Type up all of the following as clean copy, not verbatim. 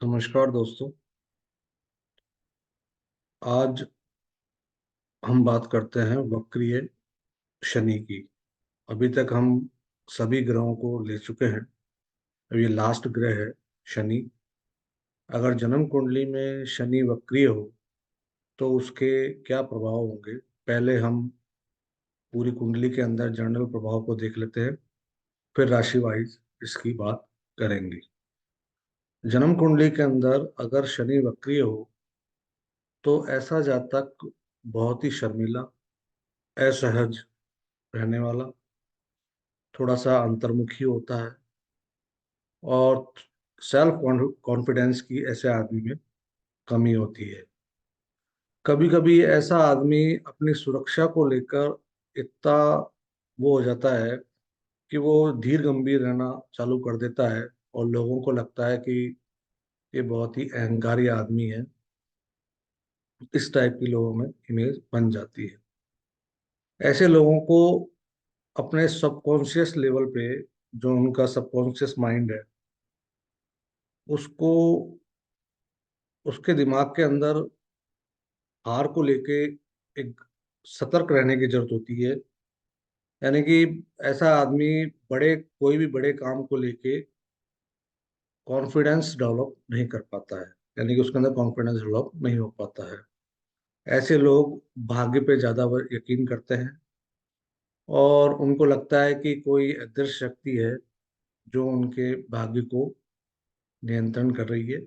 नमस्कार दोस्तों। आज हम बात करते हैं वक्रीय शनि की। अभी तक हम सभी ग्रहों को ले चुके हैं। अब ये लास्ट ग्रह है शनि। अगर जन्म कुंडली में शनि वक्रीय हो तो उसके क्या प्रभाव होंगे, पहले हम पूरी कुंडली के अंदर जनरल प्रभाव को देख लेते हैं, फिर राशि वाइज इसकी बात करेंगे। जन्म कुंडली के अंदर अगर शनि वक्रीय हो तो ऐसा जातक बहुत ही शर्मीला, असहज रहने वाला, थोड़ा सा अंतर्मुखी होता है और सेल्फ कॉन्फिडेंस की ऐसे आदमी में कमी होती है। कभी कभी ऐसा आदमी अपनी सुरक्षा को लेकर इतना वो हो जाता है कि वो धीर गंभीर रहना चालू कर देता है और लोगों को लगता है कि ये बहुत ही अहंकारी आदमी है। इस टाइप की लोगों में इमेज बन जाती है। ऐसे लोगों को अपने सबकॉन्शियस लेवल पे, जो उनका सबकॉन्शियस माइंड है, उसको उसके दिमाग के अंदर हार को लेके एक सतर्क रहने की जरूरत होती है। यानी कि ऐसा आदमी कोई भी बड़े काम को लेके कॉन्फिडेंस डेवलप नहीं कर पाता है, यानी कि उसके अंदर कॉन्फिडेंस डेवलप नहीं हो पाता है। ऐसे लोग भाग्य पे ज्यादा यकीन करते हैं और उनको लगता है कि कोई अदृश्य शक्ति है जो उनके भाग्य को नियंत्रण कर रही है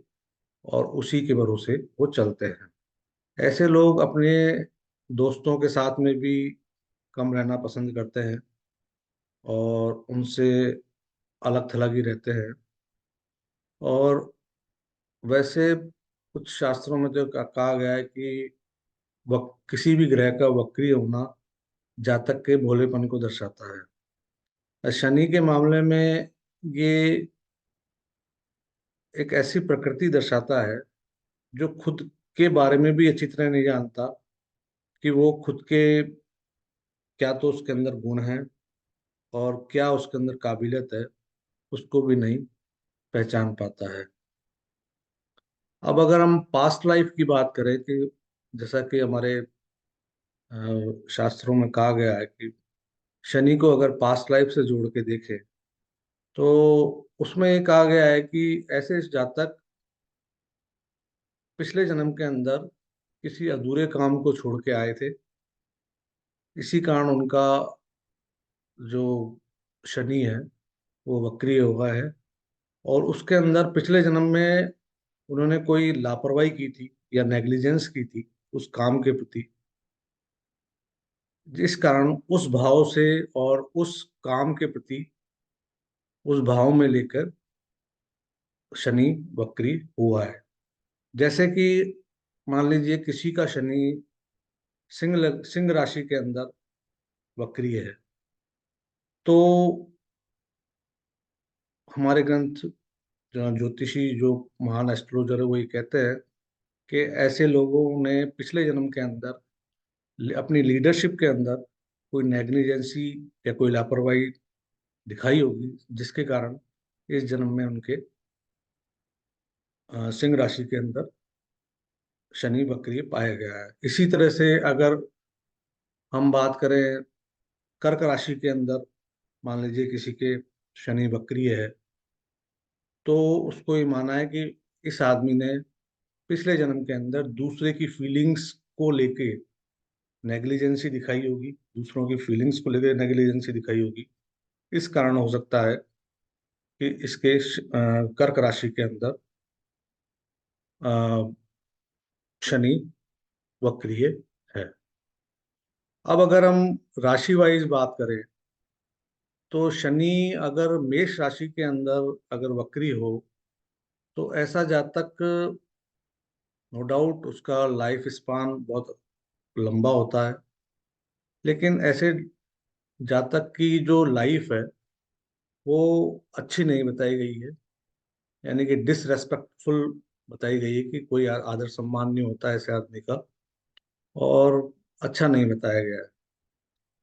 और उसी के भरोसे वो चलते हैं। ऐसे लोग अपने दोस्तों के साथ में भी कम रहना पसंद करते हैं और उनसे अलग थलग ही रहते हैं। और वैसे कुछ शास्त्रों में तो कहा गया है कि किसी भी ग्रह का वक्री होना जातक के भोलेपन को दर्शाता है। शनि के मामले में ये एक ऐसी प्रकृति दर्शाता है जो खुद के बारे में भी अच्छी तरह नहीं जानता कि वो खुद के क्या तो उसके अंदर गुण हैं और क्या उसके अंदर काबिलियत है, उसको भी नहीं पहचान पाता है। अब अगर हम पास्ट लाइफ की बात करें कि जैसा कि हमारे शास्त्रों में कहा गया है कि शनि को अगर पास्ट लाइफ से जोड़ के देखें तो उसमें ये कहा गया है कि ऐसे जातक पिछले जन्म के अंदर किसी अधूरे काम को छोड़ के आए थे। इसी कारण उनका जो शनि है वो वक्री हुआ है और उसके अंदर पिछले जन्म में उन्होंने कोई लापरवाही की थी या नेग्लिजेंस की थी उस काम के प्रति, जिस कारण उस भाव से और उस काम के प्रति उस भाव में लेकर शनि वक्री हुआ है। जैसे कि मान लीजिए किसी का शनि सिंह राशि के अंदर वक्री है तो हमारे ग्रंथ, जो ज्योतिषी, जो महान एस्ट्रोलॉजर है, वो ये कहते हैं कि ऐसे लोगों ने पिछले जन्म के अंदर अपनी लीडरशिप के अंदर कोई नेग्लिजेंसी या कोई लापरवाही दिखाई होगी, जिसके कारण इस जन्म में उनके सिंह राशि के अंदर शनि वक्री पाया गया है। इसी तरह से अगर हम बात करें कर्क राशि के अंदर, मान लीजिए किसी के शनि वक्री है तो उसको ये माना है कि इस आदमी ने पिछले जन्म के अंदर दूसरे की फीलिंग्स को लेके नेग्लिजेंसी दिखाई होगी, दूसरों की फीलिंग्स को लेकर नेग्लिजेंसी दिखाई होगी। इस कारण हो सकता है कि इसके कर्क राशि के अंदर अ, शनि वक्रीय है। अब अगर हम राशि वाइज बात करें तो शनि अगर मेष राशि के अंदर अगर वक्री हो तो ऐसा जातक, नो डाउट उसका लाइफ स्पान बहुत लंबा होता है, लेकिन ऐसे जातक की जो लाइफ है वो अच्छी नहीं बताई गई है। यानी कि डिसरेस्पेक्टफुल बताई गई है कि कोई आदर सम्मान नहीं होता ऐसे आदमी का, और अच्छा नहीं बताया गया है।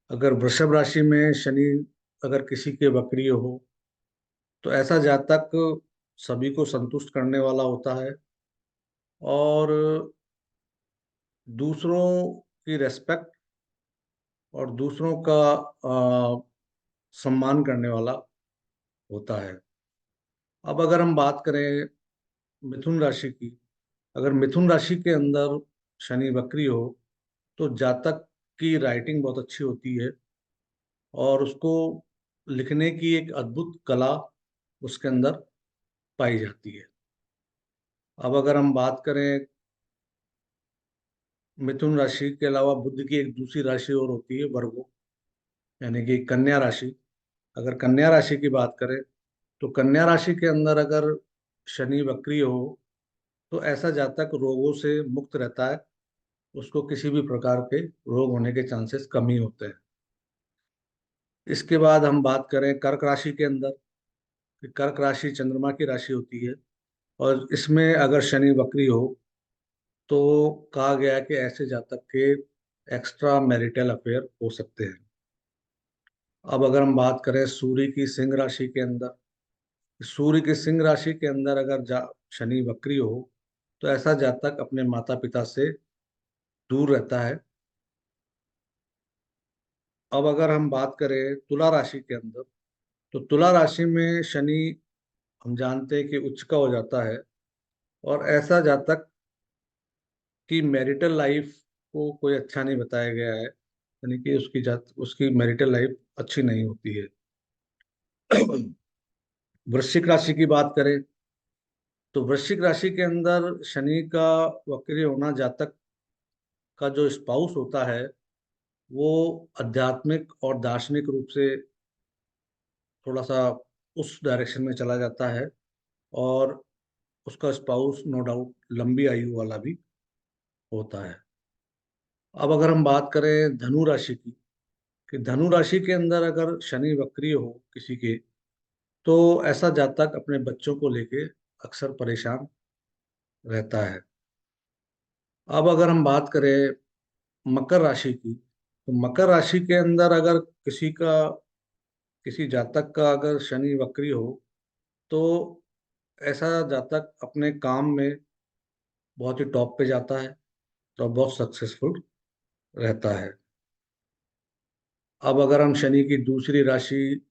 अगर वृषभ राशि में शनि अगर किसी के वक्री हो तो ऐसा जातक सभी को संतुष्ट करने वाला होता है और दूसरों की रेस्पेक्ट और दूसरों का सम्मान करने वाला होता है। अब अगर हम बात करें मिथुन राशि की, अगर मिथुन राशि के अंदर शनि वक्री हो तो जातक की राइटिंग बहुत अच्छी होती है और उसको लिखने की एक अद्भुत कला उसके अंदर पाई जाती है। अब अगर हम बात करें मिथुन राशि के अलावा बुध की एक दूसरी राशि और होती है वर्गो, यानी कि कन्या राशि। अगर कन्या राशि की बात करें तो कन्या राशि के अंदर अगर शनि वक्री हो तो ऐसा जातक रोगों से मुक्त रहता है, उसको किसी भी प्रकार के रोग होने के चांसेस कम ही होते हैं। इसके बाद हम बात करें कर्क राशि के अंदर, कि कर्क राशि चंद्रमा की राशि होती है और इसमें अगर शनि वक्री हो तो कहा गया है कि ऐसे जातक के एक्स्ट्रा मैरिटल अफेयर हो सकते हैं। अब अगर हम बात करें सूर्य की सिंह राशि के अंदर, सूर्य की सिंह राशि के अंदर अगर शनि वक्री हो तो ऐसा जातक अपने माता पिता से दूर रहता है। अब अगर हम बात करें तुला राशि के अंदर, तो तुला राशि में शनि हम जानते हैं कि उच्च का हो जाता है और ऐसा जातक की मैरिटल लाइफ को कोई अच्छा नहीं बताया गया है, यानी कि उसकी मैरिटल लाइफ अच्छी नहीं होती है। वृश्चिक राशि की बात करें तो वृश्चिक राशि के अंदर शनि का वक्री होना जातक का जो स्पाउस होता है वो आध्यात्मिक और दार्शनिक रूप से थोड़ा सा उस डायरेक्शन में चला जाता है और उसका स्पाउस नो डाउट लंबी आयु वाला भी होता है। अब अगर हम बात करें धनु राशि की, कि धनु राशि के अंदर अगर शनि वक्री हो किसी के तो ऐसा जातक अपने बच्चों को लेके अक्सर परेशान रहता है। अब अगर हम बात करें मकर राशि की, तो मकर राशि के अंदर अगर किसी जातक का अगर शनि वक्री हो तो ऐसा जातक अपने काम में बहुत ही टॉप पे जाता है और बहुत सक्सेसफुल रहता है। अब अगर हम शनि की दूसरी राशि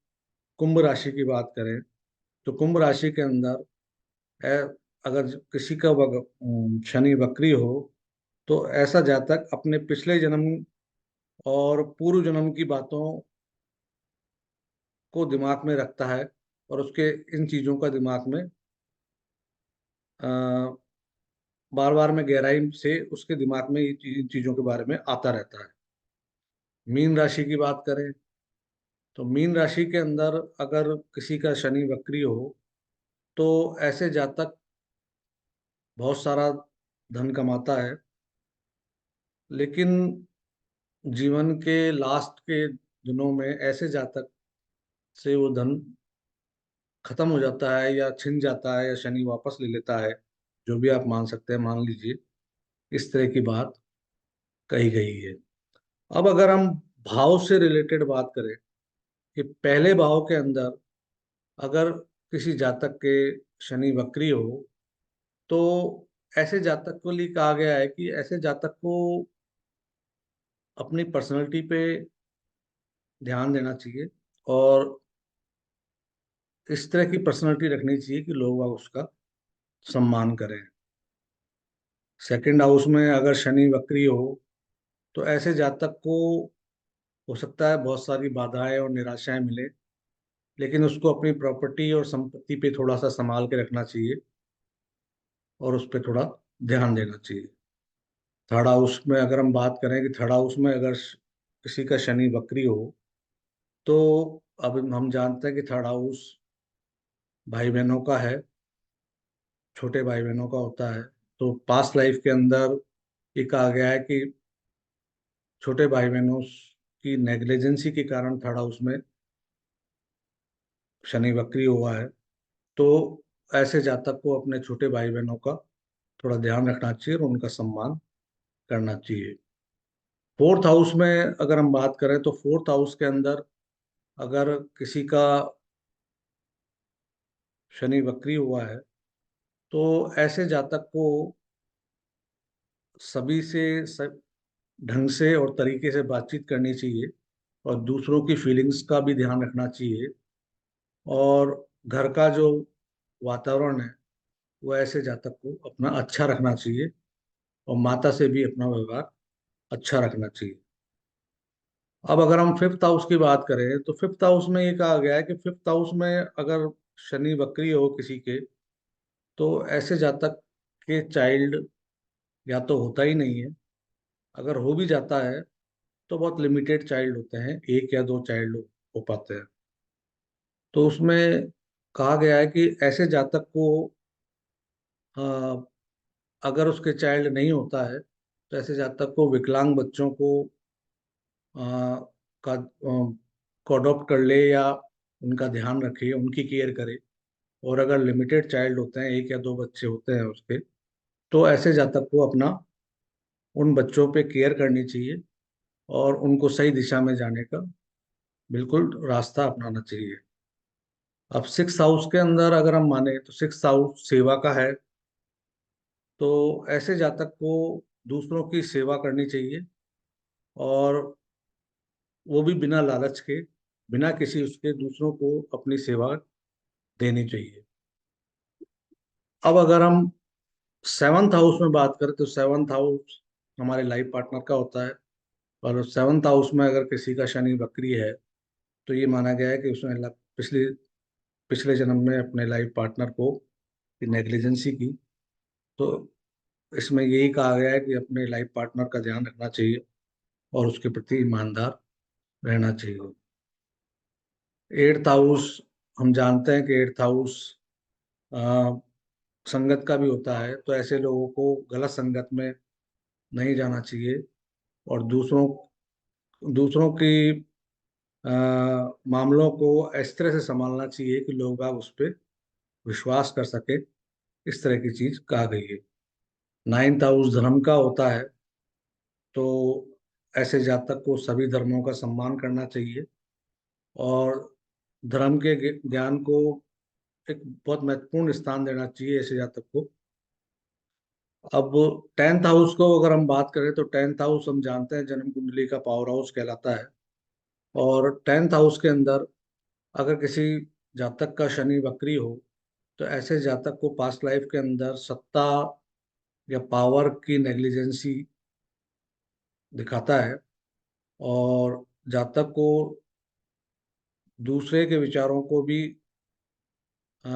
कुंभ राशि की बात करें तो कुंभ राशि के अंदर अगर किसी का शनि वक्री हो तो ऐसा जातक अपने पिछले जन्म और पूर्व जन्म की बातों को दिमाग में रखता है और उसके इन चीजों का दिमाग में बार बार में गहराई से उसके दिमाग में इन चीजों के बारे में आता रहता है। मीन राशि की बात करें तो मीन राशि के अंदर अगर किसी का शनि वक्री हो तो ऐसे जातक बहुत सारा धन कमाता है, लेकिन जीवन के लास्ट के दिनों में ऐसे जातक से वो धन खत्म हो जाता है या छिन जाता है या शनि वापस ले लेता है, जो भी आप मान सकते हैं, मान लीजिए इस तरह की बात कही गई है। अब अगर हम भाव से रिलेटेड बात करें कि पहले भाव के अंदर अगर किसी जातक के शनि वक्री हो तो ऐसे जातक को लिए कहा गया है कि ऐसे जातक को अपनी पर्सनैलिटी पे ध्यान देना चाहिए और इस तरह की पर्सनैलिटी रखनी चाहिए कि लोग उसका सम्मान करें। सेकंड हाउस में अगर शनि वक्री हो तो ऐसे जातक को हो सकता है बहुत सारी बाधाएं और निराशाएं मिले, लेकिन उसको अपनी प्रॉपर्टी और संपत्ति पे थोड़ा सा संभाल के रखना चाहिए और उस पर थोड़ा ध्यान देना चाहिए। थर्ड हाउस में अगर हम बात करें कि थर्ड हाउस में अगर किसी का शनि वक्री हो तो अब हम जानते हैं कि थर्ड हाउस भाई बहनों का है, छोटे भाई बहनों का होता है। तो पास्ट लाइफ के अंदर ये कहा गया है कि छोटे भाई बहनों की नेग्लिजेंसी के कारण थर्ड हाउस में शनि वक्री हुआ है, तो ऐसे जातक को अपने छोटे भाई बहनों का थोड़ा ध्यान रखना चाहिए और उनका सम्मान करना चाहिए। फोर्थ हाउस में अगर हम बात करें तो फोर्थ हाउस के अंदर अगर किसी का शनि वक्री हुआ है, तो ऐसे जातक को सभी से ढंग से और तरीके से बातचीत करनी चाहिए, और दूसरों की फीलिंग्स का भी ध्यान रखना चाहिए, और घर का जो वातावरण है वो ऐसे जातक को अपना अच्छा रखना चाहिए, और माता से भी अपना व्यवहार अच्छा रखना चाहिए। अब अगर हम फिफ्थ हाउस की बात करें, तो फिफ्थ हाउस में ये कहा गया है कि फिफ्थ हाउस में अगर शनि वक्री हो किसी के, तो ऐसे जातक के चाइल्ड या तो होता ही नहीं है, अगर हो भी जाता है तो बहुत लिमिटेड चाइल्ड होते हैं, एक या दो चाइल्ड हो पाते हैं। तो उसमें कहा गया है कि ऐसे जातक को अगर उसके चाइल्ड नहीं होता है, तो ऐसे जातक को विकलांग बच्चों आ, का को अडॉप्ट कर ले, या उनका ध्यान रखे, उनकी केयर करे। और अगर लिमिटेड चाइल्ड होते हैं, एक या दो बच्चे होते हैं उसके, तो ऐसे जातक को अपना उन बच्चों पे केयर करनी चाहिए, और उनको सही दिशा में जाने का बिल्कुल रास्ता अपनाना चाहिए। अब सिक्स हाउस के अंदर अगर हम माने, तो सिक्स हाउस सेवा का है, तो ऐसे जातक को दूसरों की सेवा करनी चाहिए, और वो भी बिना लालच के, बिना किसी उसके, दूसरों को अपनी सेवा देनी चाहिए। अब अगर हम सेवन्थ हाउस में बात करें, तो सेवन्थ हाउस हमारे लाइफ पार्टनर का होता है, और सेवन्थ हाउस में अगर किसी का शनि वक्री है, तो ये माना गया है कि उसने पिछले पिछले जन्म में अपने लाइफ पार्टनर को नेग्लिजेंसी की। तो इसमें यही कहा गया है कि अपने लाइफ पार्टनर का ध्यान रखना चाहिए, और उसके प्रति ईमानदार रहना चाहिए। एट्थ हाउस, हम जानते हैं कि एट्थ हाउस संगत का भी होता है, तो ऐसे लोगों को गलत संगत में नहीं जाना चाहिए, और दूसरों दूसरों की अ, मामलों को इस तरह से संभालना चाहिए कि लोग आप उस पर विश्वास कर सके। इस तरह की चीज कहा गई है। नाइन्थ हाउस धर्म का होता है, तो ऐसे जातक को सभी धर्मों का सम्मान करना चाहिए, और धर्म के ज्ञान को एक बहुत महत्वपूर्ण स्थान देना चाहिए ऐसे जातक को। अब टेंथ हाउस को अगर हम बात करें, तो टेंथ हाउस हम जानते हैं जन्म कुंडली का पावर हाउस कहलाता है, और टेंथ हाउस के अंदर अगर किसी जातक का शनि वक्री हो, तो ऐसे जातक को पास्ट लाइफ के अंदर सत्ता या पावर की नेग्लिजेंसी दिखाता है, और जातक को दूसरे के विचारों को भी अ,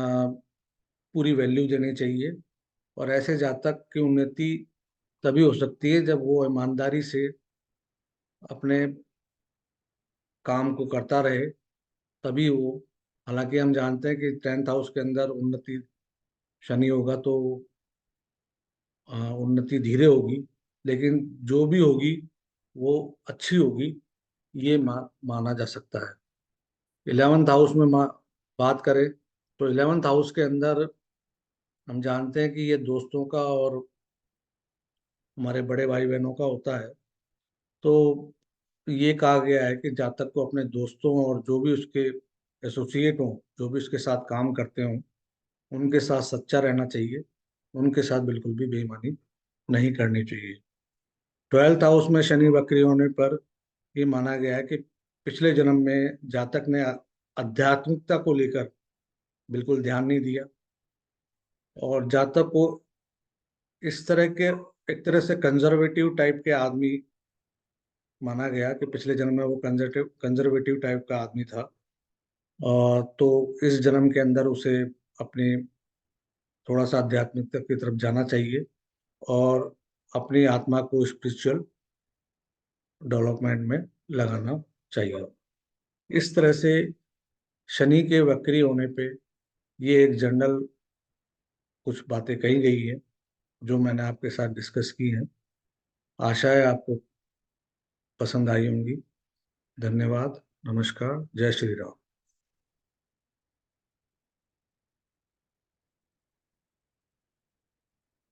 पूरी वैल्यू देनी चाहिए, और ऐसे जातक की उन्नति तभी हो सकती है जब वो ईमानदारी से अपने काम को करता रहे, तभी वो, हालांकि हम जानते हैं कि टेंथ हाउस के अंदर उन्नति शनि होगा, तो उन्नति धीरे होगी, लेकिन जो भी होगी वो अच्छी होगी, ये माना जा सकता है। इलेवेंथ हाउस में बात करें, तो इलेवेंथ हाउस के अंदर हम जानते हैं कि ये दोस्तों का और हमारे बड़े भाई बहनों का होता है। तो ये कहा गया है कि जातक को अपने दोस्तों और जो भी उसके एसोसिएट हों, जो भी उसके साथ काम करते हों, उनके साथ सच्चा रहना चाहिए, उनके साथ बिल्कुल भी बेईमानी नहीं करनी चाहिए। ट्वेल्थ हाउस में शनि वक्री होने पर ये माना गया है कि पिछले जन्म में जातक ने आध्यात्मिकता को लेकर बिल्कुल ध्यान नहीं दिया, और जातक को इस तरह के, एक तरह से कंजर्वेटिव टाइप के आदमी माना गया कि पिछले जन्म में वो कंजर्वेटिव कंजर्वेटिव टाइप का आदमी था। और तो इस जन्म के अंदर उसे अपनी थोड़ा सा आध्यात्मिकता की तरफ जाना चाहिए, और अपनी आत्मा को स्पिरिचुअल डेवलपमेंट में लगाना चाहिए। इस तरह से शनि के वक्री होने पे ये एक जनरल कुछ बातें कही गई है, जो मैंने आपके साथ डिस्कस की हैं। आशा है आपको पसंद आई होंगी। धन्यवाद। नमस्कार। जय श्री राम।